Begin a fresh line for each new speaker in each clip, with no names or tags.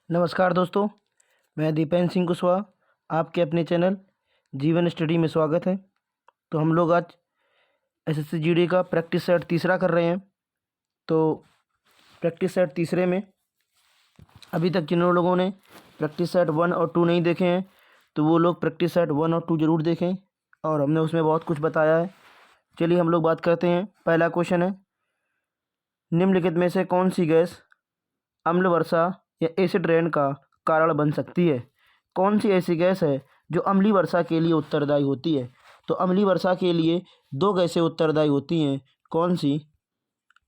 नमस्कार दोस्तों, मैं दीपेन सिंह कुशवाहा। आपके अपने चैनल जीवन स्टडी में स्वागत है। तो हम लोग आज एसएससी जीडी का प्रैक्टिस सेट तीसरा कर रहे हैं। तो प्रैक्टिस सेट तीसरे में अभी तक जिन लोगों ने प्रैक्टिस सेट 1 और 2 नहीं देखे हैं तो वो लोग प्रैक्टिस सेट 1 और 2 ज़रूर देखें, और हमने उसमें बहुत कुछ बताया है। चलिए हम लोग बात करते हैं। पहला क्वेश्चन है, निम्नलिखित में से कौन सी गैस अम्ल वर्षा या एसिड रेन का कारण बन सकती है? कौन सी ऐसी गैस है जो अम्लीय वर्षा के लिए उत्तरदायी होती है? तो अम्लीय वर्षा के लिए दो गैसें उत्तरदायी होती हैं। कौन सी?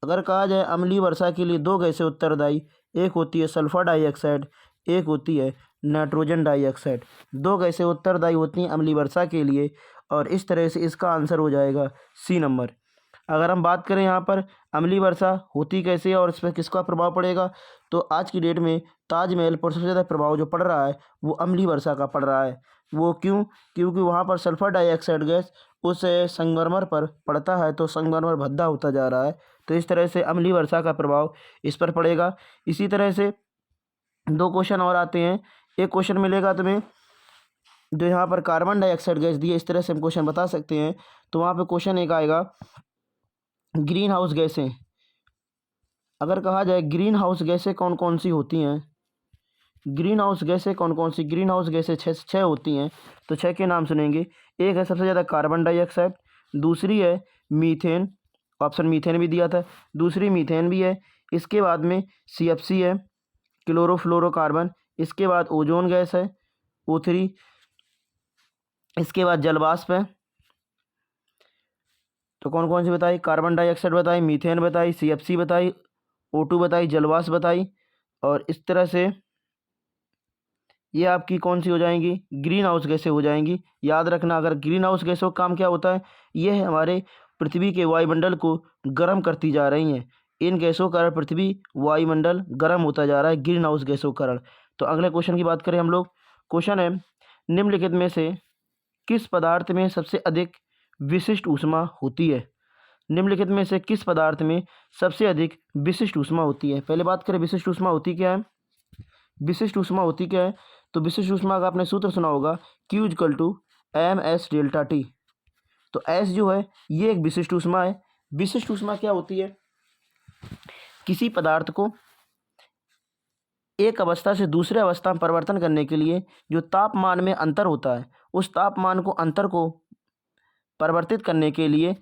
अगर कहा जाए अम्लीय वर्षा के लिए दो गैसें उत्तरदायी, एक होती है सल्फर डाइऑक्साइड, एक होती है नाइट्रोजन डाइऑक्साइड। दो गैसें उत्तरदायी होती हैं अम्लीय वर्षा के लिए, और इस तरह से इसका आंसर हो जाएगा सी नंबर। अगर हम बात करें यहाँ पर अम्लीय वर्षा होती कैसे है और इस पर किसका प्रभाव पड़ेगा, तो आज की डेट में ताजमहल पर सबसे ज़्यादा प्रभाव जो पड़ रहा है वो अम्लीय वर्षा का पड़ रहा है। वो क्यों? क्योंकि वहाँ पर सल्फर डाइऑक्साइड गैस उस संगमरमर पर पड़ता है तो संगमरमर भद्दा होता जा रहा है। तो इस तरह से अम्लीय वर्षा का प्रभाव इस पर पड़ेगा। इसी तरह से दो क्वेश्चन और आते हैं। एक क्वेश्चन मिलेगा तुम्हें जो यहाँ पर कार्बन डाइऑक्साइड गैस दी है, इस तरह से हम क्वेश्चन बता सकते हैं। तो वहाँ पर क्वेश्चन एक आएगा, ग्रीन हाउस गैसें। अगर कहा जाए ग्रीन हाउस गैसें कौन कौन सी होती हैं, ग्रीन हाउस गैसें कौन कौन सी? ग्रीन हाउस गैसें छः होती हैं। तो छः के नाम सुनेंगे। एक है सबसे ज़्यादा कार्बन डाइऑक्साइड, दूसरी है मीथेन, ऑप्शन मीथेन भी दिया था, दूसरी मीथेन भी है। इसके बाद में CFC है, क्लोरोफ्लोरोकार्बन। इसके बाद ओजोन गैस है, O3। इसके बाद जलवाष्प है। तो कौन कौन सी बताई? कार्बन डाइऑक्साइड बताई, मीथेन बताई, CFC बताई, O2 बताई, जलवाष्प बताई। और इस तरह से ये आपकी कौन सी हो जाएंगी? ग्रीन हाउस गैसें हो जाएंगी। याद रखना, अगर ग्रीन हाउस गैसों का काम क्या होता है, ये हमारे पृथ्वी के वायुमंडल को गर्म करती जा रही हैं। इन गैसों का कारण पृथ्वी वायुमंडल गर्म होता जा रहा है, ग्रीन हाउस गैसों के कारण। तो अगले क्वेश्चन की बात करें हम लोग। क्वेश्चन है, निम्नलिखित में से किस पदार्थ में सबसे अधिक विशिष्ट ऊष्मा होती है? निम्नलिखित में से किस पदार्थ में सबसे अधिक विशिष्ट ऊष्मा होती है? पहले बात करें विशिष्ट ऊष्मा होती क्या है। विशिष्ट ऊष्मा होती क्या है? तो विशिष्ट ऊष्मा का आपने सूत्र सुना होगा, Q = ms डेल्टा T। तो S जो है ये एक विशिष्ट ऊष्मा है। विशिष्ट ऊष्मा क्या होती है? किसी पदार्थ को एक अवस्था से दूसरे अवस्था में परिवर्तन करने के लिए जो तापमान में अंतर होता है, उस तापमान को अंतर को परिवर्तित करने के लिए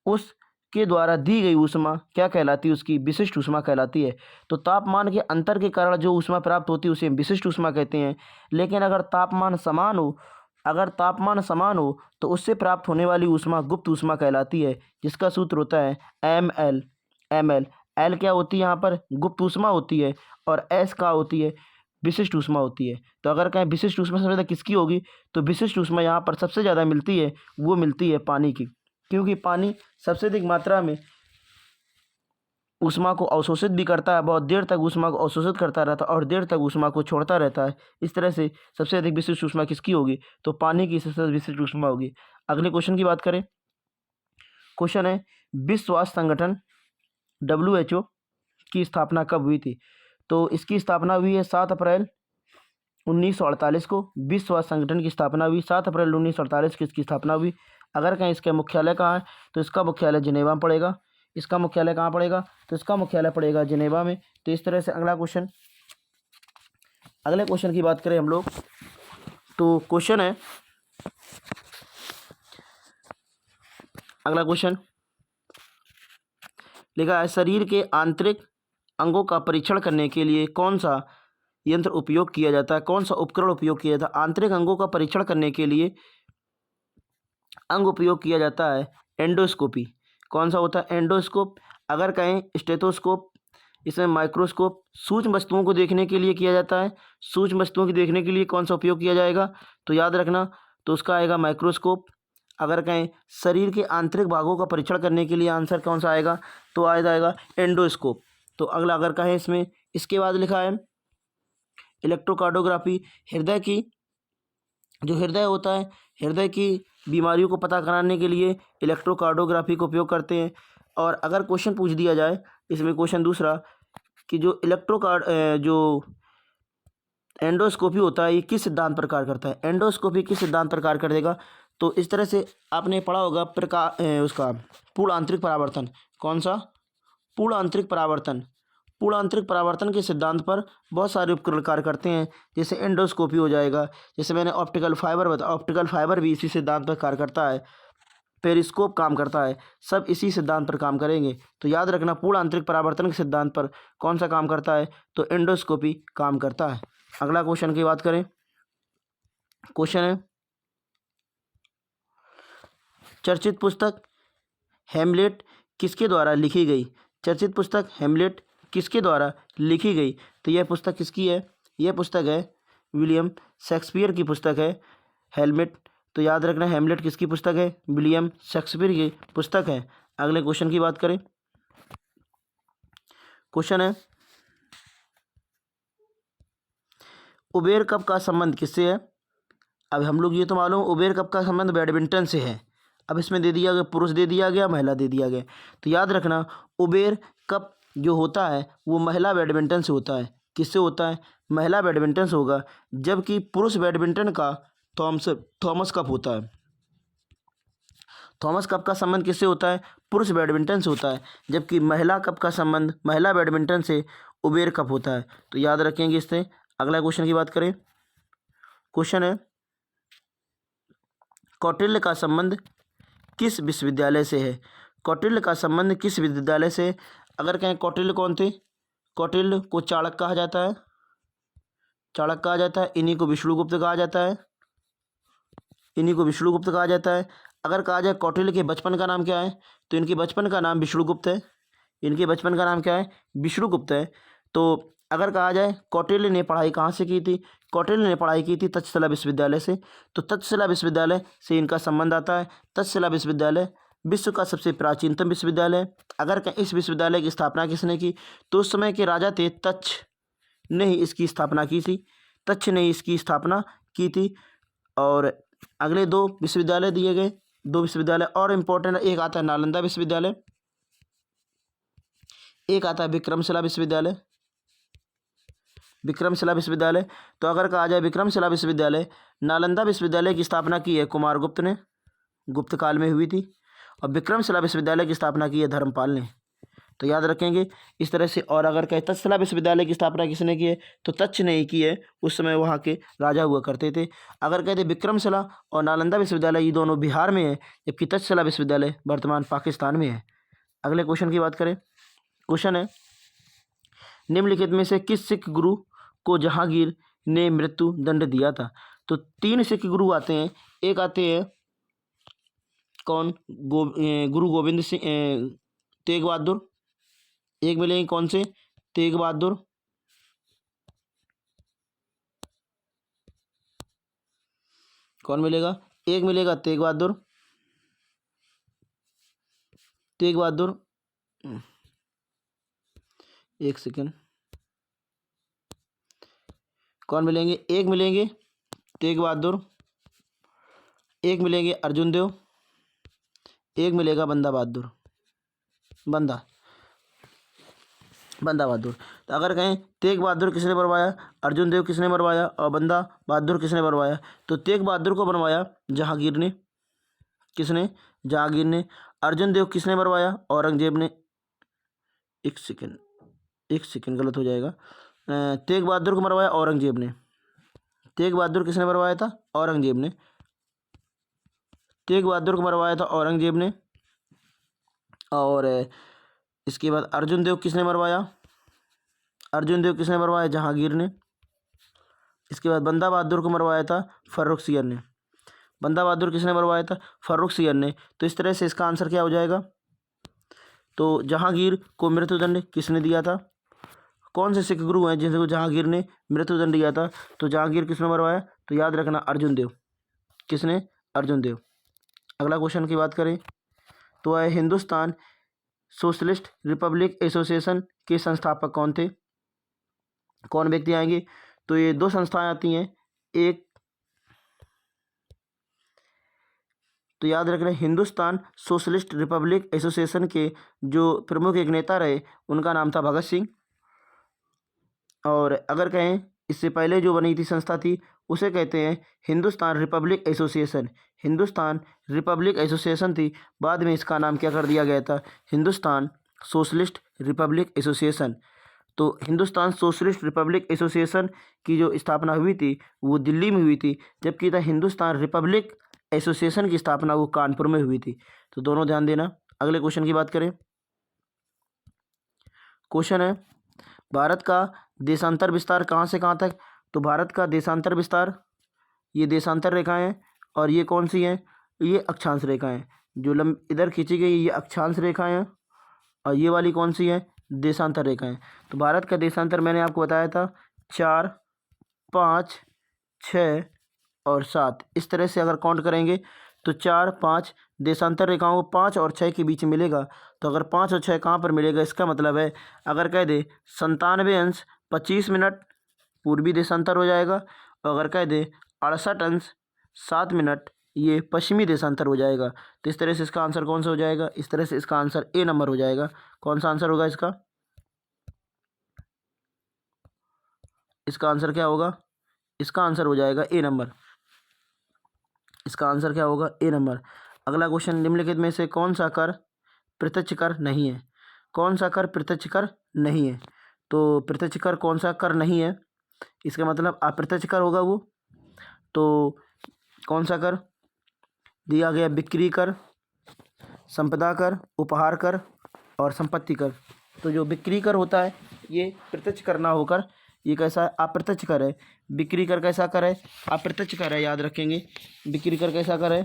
उसके द्वारा दी गई ऊष्मा क्या कहलाती है? उसकी विशिष्ट ऊष्मा कहलाती है। तो तापमान के अंतर के कारण जो ऊष्मा प्राप्त होती है उसे हम विशिष्ट ऊष्मा कहते हैं। लेकिन अगर तापमान समान हो तो उससे प्राप्त होने वाली ऊष्मा गुप्त ऊष्मा कहलाती है, जिसका सूत्र होता है ml। L क्या होती है? यहाँ पर गुप्त ऊष्मा होती है, और S का होती है? विशिष्ट ऊष्मा होती है। तो अगर कहें विशिष्ट ऊष्मा सबसे ज़्यादा किसकी होगी, तो विशिष्ट ऊष्मा यहाँ पर सबसे ज़्यादा मिलती है, वो मिलती है पानी की। क्योंकि पानी सबसे अधिक मात्रा में ऊष्मा को अवशोषित भी करता है, बहुत देर तक ऊष्मा को अवशोषित करता रहता है और देर तक ऊष्मा को छोड़ता रहता है। इस तरह से सबसे अधिक विशिष्ट ऊष्मा किसकी होगी? तो पानी की सबसे विशिष्ट ऊष्मा होगी। अगले क्वेश्चन की बात करें। क्वेश्चन है, विश्व स्वास्थ्य संगठन WHO की स्थापना कब हुई थी? तो इसकी स्थापना हुई है 7 अप्रैल 1948 को। विश्व स्वास्थ्य संगठन की स्थापना हुई 7 अप्रैल 1948 की इसकी स्थापना हुई। अगर कहें इसका मुख्यालय कहाँ है, तो इसका मुख्यालय जिनेवा में पड़ेगा। इसका मुख्यालय कहाँ पड़ेगा? तो इसका मुख्यालय पड़ेगा जिनेवा में। तो इस तरह से अगले क्वेश्चन की बात करें हम लोग, तो क्वेश्चन है, अगला क्वेश्चन लिखा है, शरीर के आंतरिक अंगों का परीक्षण करने के लिए कौन सा यंत्र उपयोग किया जाता है? कौन सा उपकरण उपयोग किया जाता है? आंतरिक अंगों का परीक्षण करने के लिए अंग उपयोग किया जाता है एंडोस्कोपी। कौन सा होता है? एंडोस्कोप। अगर कहें स्टेथोस्कोप, इसमें माइक्रोस्कोप। सूक्ष्म वस्तुओं को देखने के लिए किया जाता है। सूक्ष्म वस्तुओं को देखने के लिए कौन सा उपयोग किया जाएगा? तो याद रखना, तो उसका आएगा माइक्रोस्कोप। अगर कहें शरीर के आंतरिक भागों का परीक्षण करने के लिए आंसर कौन सा आएगा? तो आ जाएगा एंडोस्कोप। तो अगला अगर कहें इसमें, इसके बाद लिखा है इलेक्ट्रोकार्डियोग्राफी। हृदय की जो हृदय होता है, हृदय की बीमारियों को पता कराने के लिए इलेक्ट्रोकार्डियोग्राफी का उपयोग करते हैं। और अगर क्वेश्चन पूछ दिया जाए इसमें, क्वेश्चन दूसरा, कि जो एंडोस्कोपी होता है, ये किस सिद्धांत पर कार्य करता है? एंडोस्कोपी किस सिद्धांत पर कार्य करेगा? तो इस तरह से आपने पढ़ा होगा उसका पूर्ण आंतरिक परावर्तन। कौन सा? पूर्ण आंतरिक परावर्तन। पूर्ण आंतरिक परावर्तन के सिद्धांत पर बहुत सारे उपकरण कार्य करते हैं, जैसे एंडोस्कोपी हो जाएगा, जैसे मैंने ऑप्टिकल फाइबर बताया, ऑप्टिकल फाइबर भी इसी सिद्धांत पर कार्य करता है, पेरिस्कोप काम करता है, सब इसी सिद्धांत पर काम करेंगे। तो याद रखना, पूर्ण आंतरिक परावर्तन के सिद्धांत पर कौन सा काम करता है? तो एंडोस्कोपी काम करता है। अगला क्वेश्चन की बात करें। क्वेश्चन है, चर्चित पुस्तक हैमलेट किसके द्वारा लिखी गई? चर्चित पुस्तक हैमलेट किसके द्वारा लिखी गई? तो यह पुस्तक किसकी है? यह पुस्तक है विलियम शेक्सपियर की पुस्तक है हैमलेट। तो याद रखना, हैमलेट किसकी पुस्तक है? विलियम शेक्सपियर की पुस्तक है। अगले क्वेश्चन की बात करें। क्वेश्चन है, उबेर कप का संबंध किससे है? अब हम लोग ये तो मालूम, उबेर कप का संबंध बैडमिंटन से है। अब इसमें दे दिया गया, पुरुष दे दिया गया, महिला दे दिया गया। तो याद रखना, उबेर कप जो होता है वो महिला बैडमिंटन से होता है। किससे होता है? महिला बैडमिंटन से होगा। जबकि पुरुष बैडमिंटन का थॉमस कप होता है। थॉमस कप का संबंध किससे होता है? पुरुष बैडमिंटन से होता है। जबकि महिला कप का संबंध महिला बैडमिंटन से उबेर कप होता है। तो याद रखेंगे इससे। अगला क्वेश्चन की बात करें। क्वेश्चन है, कौटिल्य का संबंध किस विश्वविद्यालय से है? कौटिल्य का संबंध किस विश्वविद्यालय से? अगर कहें कौटिल्य कौन थे? कौटिल्य को चाणक्य कहा जाता है, चाणक्य कहा जाता है। इन्हीं को विष्णुगुप्त कहा जाता है, इन्हीं को विष्णुगुप्त कहा जाता है। अगर कहा जाए कौटिल्य के बचपन का नाम क्या है? तो इनके बचपन का नाम विष्णुगुप्त है। इनके बचपन का नाम क्या है? विष्णुगुप्त है। तो अगर कहा जाए कौटिल्य ने पढ़ाई कहाँ से की थी? कौटिल्य ने पढ़ाई की थी तक्षशिला विश्वविद्यालय से। तो तक्षशिला विश्वविद्यालय से इनका संबंध आता है। तक्षशिला विश्वविद्यालय विश्व का सबसे प्राचीनतम विश्वविद्यालय है। अगर इस विश्वविद्यालय की स्थापना किसने की? तो उस समय के राजा थे तक्ष ने ही इसकी स्थापना की थी। तक्ष ने इसकी स्थापना की थी। और अगले दो विश्वविद्यालय दिए गए, दो विश्वविद्यालय और इम्पोर्टेंट, एक आता है नालंदा विश्वविद्यालय, एक आता है विक्रमशिला विश्वविद्यालय। विक्रमशिला विश्वविद्यालय, तो अगर कहा जाए विक्रमशिला विश्वविद्यालय, नालंदा विश्वविद्यालय की स्थापना की है कुमारगुप्त ने, गुप्त काल में हुई थी। और विक्रमशिला विश्वविद्यालय की स्थापना की है धर्मपाल ने। तो याद रखेंगे इस तरह से। और अगर कहें तक्षशिला विश्वविद्यालय की स्थापना किसने की है? तो तक्ष ने ही की है, उस समय वहाँ के राजा हुआ करते थे। अगर कहते विक्रमशिला और नालंदा विश्वविद्यालय ये दोनों बिहार में है, जबकि तक्षशिला विश्वविद्यालय वर्तमान पाकिस्तान में है। अगले क्वेश्चन की बात करें। क्वेश्चन है, निम्नलिखित में से किस सिख गुरु को जहांगीर ने मृत्यु दंड दिया था? तो तीन सिख गुरु आते हैं। एक आते हैं कौन? गुरु गोविंद सिंह, तेग बहादुर। एक मिलेंगे कौन से? तेग बहादुर। कौन मिलेगा? एक मिलेगा तेग बहादुर, तेग बहादुर। एक सेकेंड, कौन मिलेंगे? एक मिलेंगे तेग बहादुर, एक मिलेंगे अर्जुन देव, एक मिलेगा बंदा बहादुर, बंदा बहादुर। तो अगर कहें तेग बहादुर किसने बनवाया, अर्जुन देव किसने बनवाया और बंदा बहादुर किसने बनवाया? तो तेग बहादुर को बनवाया जहांगीर ने। किसने? जहांगीर ने। अर्जुन देव किसने बनवाया? औरंगजेब ने। एक सेकेंड गलत हो जाएगा। तेग बहादुर को मरवाया औरंगजेब ने। तेग बहादुर किसने मरवाया था? औरंगजेब ने। तेग बहादुर को मरवाया था औरंगजेब ने। और इसके बाद अर्जुन देव किसने मरवाया? अर्जुन देव किसने मरवाया? जहांगीर ने। इसके बाद बंदा बहादुर को मरवाया था फर्रुखसियर ने। बंदा बहादुर किसने मरवाया था? फर्रुखसियर ने। तो इस तरह से इसका आंसर क्या हो जाएगा? तो जहांगीर को मृत्युदंड किसने दिया था? कौन से सिख गुरु हैं जिनको जहांगीर ने मृत्युदंड दिया था? तो जहांगीर किसने मरवाया? तो याद रखना अर्जुन देव। किसने? अर्जुन देव। अगला क्वेश्चन की बात करें तो है हिंदुस्तान सोशलिस्ट रिपब्लिक एसोसिएशन के संस्थापक कौन थे? कौन व्यक्ति आएंगे? तो ये दो संस्थाएं आती हैं। एक तो याद रखना, हिंदुस्तान सोशलिस्ट रिपब्लिक एसोसिएशन के जो प्रमुख एक नेता रहे उनका नाम था भगत सिंह। और अगर कहें इससे पहले जो बनी थी संस्था थी उसे कहते हैं Hindustan Republic association. Hindustan Republic association थी, बाद में इसका नाम क्या कर दिया गया था, हिंदुस्तान सोशलिस्ट रिपब्लिक एसोसिएशन। तो हिंदुस्तान सोशलिस्ट रिपब्लिक एसोसिएशन की जो स्थापना हुई थी वो दिल्ली में हुई थी, जबकि द हिंदुस्तान रिपब्लिक एसोसिएशन की स्थापना वो कानपुर में हुई थी। तो दोनों ध्यान देना। अगले क्वेश्चन की बात करें। क्वेश्चन है भारत का देशांतर विस्तार कहाँ से कहाँ तक। तो भारत का देशांतर विस्तार, ये देशांतर रेखाएं हैं और ये कौन सी हैं, ये अक्षांश रेखाएं। जो इधर खींची गई ये अक्षांश रेखाएं हैं और ये वाली कौन सी है, देशांतर रेखाएं। तो भारत का देशांतर मैंने आपको बताया था 4, 5, 6 और 7, इस तरह से अगर काउंट करेंगे तो 4, 5 देशांतर रेखाओं को 5 और 6 के बीच मिलेगा। तो अगर 5 और 6 कहाँ पर मिलेगा, इसका मतलब है अगर कह दे 97 अंश 25 मिनट पूर्वी देशांतर हो जाएगा, और अगर कह दे 68 अंश 7 मिनट ये पश्चिमी देशांतर हो जाएगा। तो इस तरह से इसका आंसर कौन सा हो जाएगा, इस तरह से इसका आंसर ए नंबर हो जाएगा। कौन सा आंसर होगा इसका, इसका आंसर क्या होगा, इसका आंसर हो जाएगा ए नंबर। इसका आंसर क्या होगा, ए नंबर। अगला क्वेश्चन, निम्नलिखित में से कौन सा कर प्रत्यक्ष कर नहीं है। कौन सा कर प्रत्यक्ष कर नहीं है। तो प्रत्यक्ष कर कौन सा कर नहीं है, इसका मतलब अप्रत्यक्ष कर होगा वो। तो कौन सा कर दिया गया, बिक्री कर, संपदा कर, उपहार कर और संपत्ति कर। तो जो बिक्री कर होता है ये प्रत्यक्ष कर ना होकर ये कैसा है, अप्रत्यक्ष कर है। बिक्री कर कैसा कर है, अप्रत्यक्ष कर है, याद रखेंगे। बिक्री कर कैसा कर है,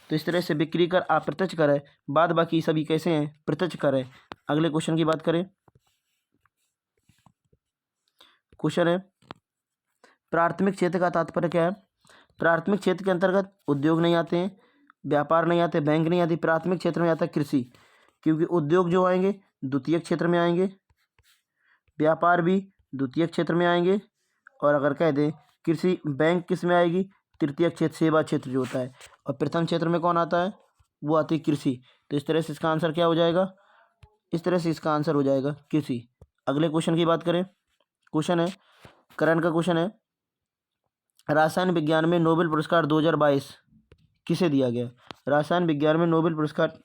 तो इस तरह से बिक्री कर अप्रत्यक्ष कर है, बाद बाकी सभी कैसे हैं, प्रत्यक्ष कर है। अगले क्वेश्चन की बात करें। क्वेश्चन है प्राथमिक क्षेत्र का तात्पर्य क्या है। प्राथमिक क्षेत्र के अंतर्गत उद्योग नहीं आते हैं, व्यापार नहीं आते, बैंक नहीं आती। प्राथमिक क्षेत्र में आता है कृषि, क्योंकि उद्योग जो आएंगे द्वितीय क्षेत्र में आएंगे, व्यापार भी द्वितीय क्षेत्र में आएंगे, और अगर कह दें कृषि बैंक किस में आएगी, तृतीय क्षेत्र सेवा क्षेत्र जो होता है, और प्रथम क्षेत्र में कौन आता है, वो आती है कृषि। तो इस तरह से इसका आंसर क्या हो जाएगा, इस तरह से इसका आंसर हो जाएगा कृषि। अगले क्वेश्चन की बात करें। क्वेश्चन है करंट का क्वेश्चन है, रसायन विज्ञान में नोबेल पुरस्कार 2022 किसे दिया गया। रसायन विज्ञान में नोबेल पुरस्कार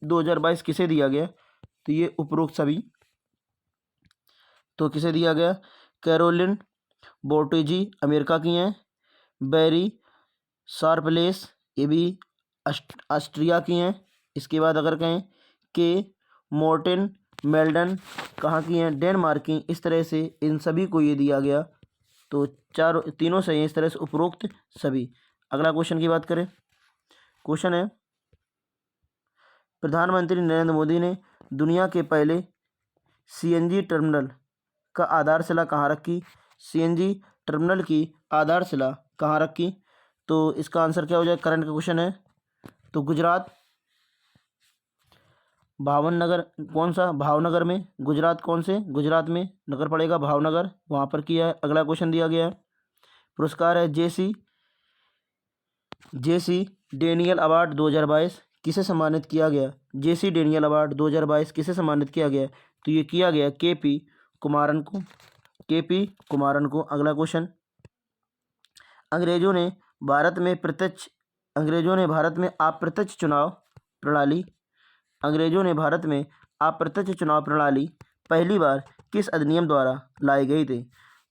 2022 किसे दिया गया, तो ये उपरोक्त सभी तो किसे दिया गया, कैरोलिन बोर्टेजी अमेरिका की हैं, बैरी शार्पलेस ये भी ऑस्ट्रिया की हैं। इसके बाद अगर कहें के मोर्टेन मेल्डन कहाँ की हैं, डेनमार्क की। इस तरह से इन सभी को ये दिया गया। तो तीनों सही हैं इस तरह से उपरोक्त सभी। अगला क्वेश्चन की बात करें। क्वेश्चन है प्रधानमंत्री नरेंद्र मोदी ने दुनिया के पहले सीएनजी टर्मिनल का आधारशिला कहाँ रखी। सीएनजी टर्मिनल की आधारशिला कहाँ रखी, तो इसका आंसर क्या हो जाए, करंट का क्वेश्चन है। तो गुजरात भावनगर, कौन सा, भावनगर में। गुजरात कौन से, गुजरात में नगर पड़ेगा भावनगर, वहाँ पर किया है। अगला क्वेश्चन दिया गया है, पुरस्कार है जेसी डेनियल अवार्ड 2022 किसे सम्मानित किया गया। जेसी डेनियल अवार्ड 2022 किसे सम्मानित किया गया, तो ये किया गया केपी कुमारन को, केपी कुमारन को। अगला क्वेश्चन, अंग्रेजों ने भारत में अप्रत्यक्ष चुनाव प्रणाली, अंग्रेजों ने भारत में अप्रत्यक्ष चुनाव प्रणाली पहली बार किस अधिनियम द्वारा लाई गई थी।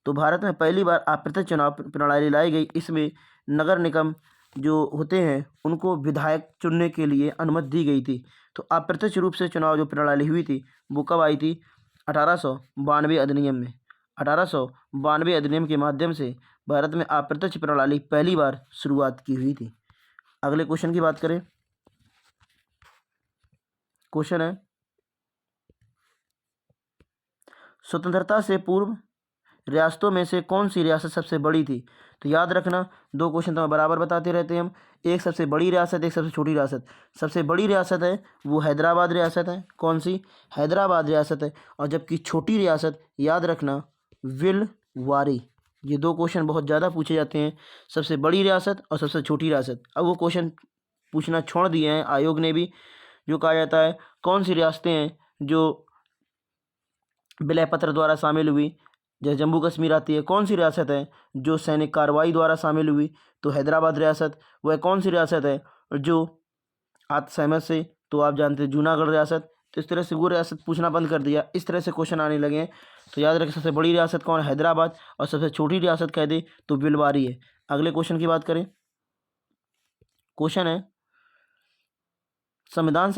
तो भारत में पहली बार अप्रत्यक्ष चुनाव प्रणाली लाई गई। इसमें नगर निगम जो होते हैं उनको विधायक चुनने के लिए अनुमति दी गई थी। तो अप्रत्यक्ष रूप से चुनाव जो प्रणाली हुई थी वो कब आई थी, 1892 अधिनियम में। 1892 अधिनियम के माध्यम से भारत में अप्रत्यक्ष प्रणाली पहली बार शुरुआत की हुई थी। अगले क्वेश्चन की बात करें। क्वेश्चन है स्वतंत्रता से पूर्व रियासतों में से कौन सी रियासत सबसे बड़ी थी। तो याद रखना, दो क्वेश्चन तो बराबर बताते रहते हैं हम, एक सबसे बड़ी रियासत, एक सबसे छोटी रियासत। सबसे बड़ी रियासत है वो हैदराबाद रियासत है, कौन सी, हैदराबाद रियासत है। और जबकि छोटी रियासत याद रखना विलवारी। ये दो क्वेश्चन बहुत ज़्यादा पूछे जाते हैं, सबसे बड़ी रियासत और सबसे छोटी रियासत। अब वो क्वेश्चन पूछना छोड़ दिए हैं आयोग ने भी, जो कहा जाता है कौन सी रियासतें हैं जो विलय पत्र द्वारा शामिल हुई। जैसे जम्मू कश्मीर आती है। कौन सी रियासत है जो सैनिक कार्रवाई द्वारा शामिल हुई? तो हैदराबाद रियासत। वह कौन सी रियासत है जो आत्मसहमत से? तो आप जानते हैं जूनागढ़ रियासत। तो इस तरह से वो रियासत पूछना बंद कर दिया, इस तरह से क्वेश्चन आने लगे हैं। तो याद रखें, सबसे बड़ी रियासत कौन है? हैदराबाद। और सबसे छोटी रियासत कह दे तो बिलवारी है। अगले क्वेश्चन की बात करें। क्वेश्चन है, संविधान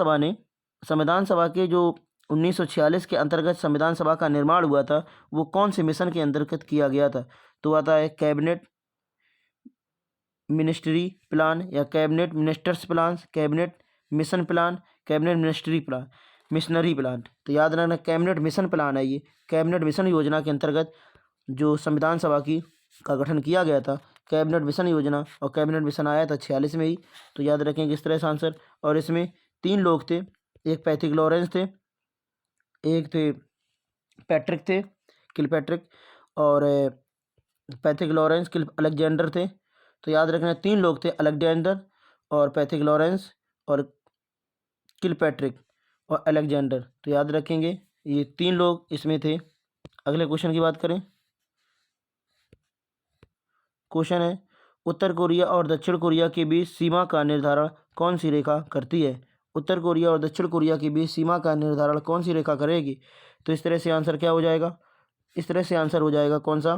सभा के जो 1946 के अंतर्गत संविधान सभा का निर्माण हुआ था, वो कौन से मिशन के अंतर्गत किया गया था? तो आता है कैबिनेट मिनिस्ट्री प्लान या cabinet ministers plan, cabinet mission plan, cabinet missionary plan. तो याद रखना कैबिनेट मिशन प्लान है ये। कैबिनेट मिशन योजना के अंतर्गत जो संविधान सभा की का गठन किया गया था, कैबिनेट मिशन योजना, और कैबिनेट मिशन आया था 46 में ही। तो याद रखेंगे इस तरह से आंसर। और इसमें 3 लोग थे, एक पैथिक लॉरेंस थे, एक थे पैट्रिक थे, किलपैट्रिक, और पैथिक लॉरेंस किल अलेक्जेंडर थे। तो याद रखना 3 लोग थे, अलेक्जेंडर और पैथिक लॉरेंस और किलपैट्रिक और अलेक्जेंडर। तो याद रखेंगे ये 3 लोग इसमें थे। अगले क्वेश्चन की बात करें। क्वेश्चन है, उत्तर कोरिया और दक्षिण कोरिया के बीच सीमा का निर्धारण कौन सी रेखा करती है? उत्तर कोरिया और दक्षिण कोरिया के बीच सीमा का निर्धारण कौन सी रेखा करेगी? तो इस तरह से आंसर क्या हो जाएगा? इस तरह से आंसर हो जाएगा कौन सा?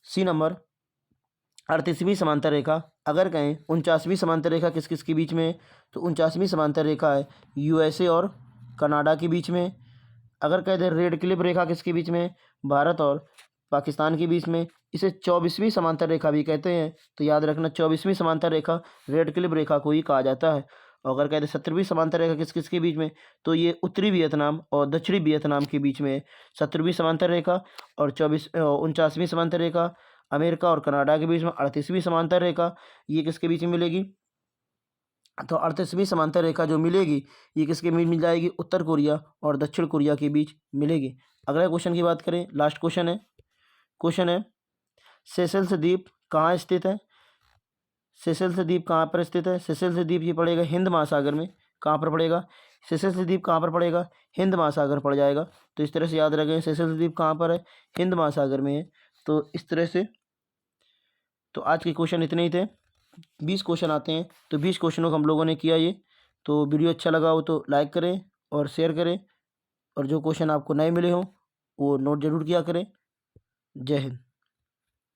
सी नंबर, 38वीं समांतर रेखा। अगर कहें 49वीं समांतर रेखा किस किस के बीच में है? तो 49वीं समांतर रेखा है यूएसए और कनाडा के बीच में। अगर कह दें रेड क्लिफ रेखा किसके बीच में है? भारत और पाकिस्तान के बीच में। इसे 24वीं समांतर रेखा भी कहते हैं। तो याद रखना 24वीं समांतर रेखा रेड क्लिफ रेखा को ही कहा जाता है। और अगर कहते हैं 17वीं समांतर रेखा किस किस के बीच में? तो ये उत्तरी वियतनाम और दक्षिणी वियतनाम के बीच में है 17वीं समांतर रेखा। और 49वीं समांतर रेखा अमेरिका और कनाडा के बीच में। 38वीं समांतर रेखा ये किसके बीच में मिलेगी? तो 38वीं समांतर रेखा जो मिलेगी ये किसके बीच मिल जाएगी? उत्तर कोरिया और दक्षिण कोरिया के बीच मिलेगी। अगला क्वेश्चन की बात करें, लास्ट क्वेश्चन है सेशेल्स द्वीप कहाँ स्थित है? सेशेल्स द्वीप कहाँ पर स्थित है? सेशेल्स द्वीप ये पड़ेगा हिंद महासागर में। कहाँ पर पड़ेगा? सेशेल्स द्वीप कहाँ पर पड़ेगा? हिंद महासागर पड़ जाएगा। तो इस तरह से याद रखें सेशेल्स द्वीप कहाँ पर है? हिंद महासागर में है। तो इस तरह से तो आज के क्वेश्चन इतने ही थे। 20 क्वेश्चन आते हैं, तो 20 क्वेश्चनों को हम लोगों ने किया ये। तो वीडियो अच्छा लगा हो तो लाइक करें और शेयर करें, और जो क्वेश्चन आपको नए मिले हों वो नोट ज़रूर किया करें। जय हिंद।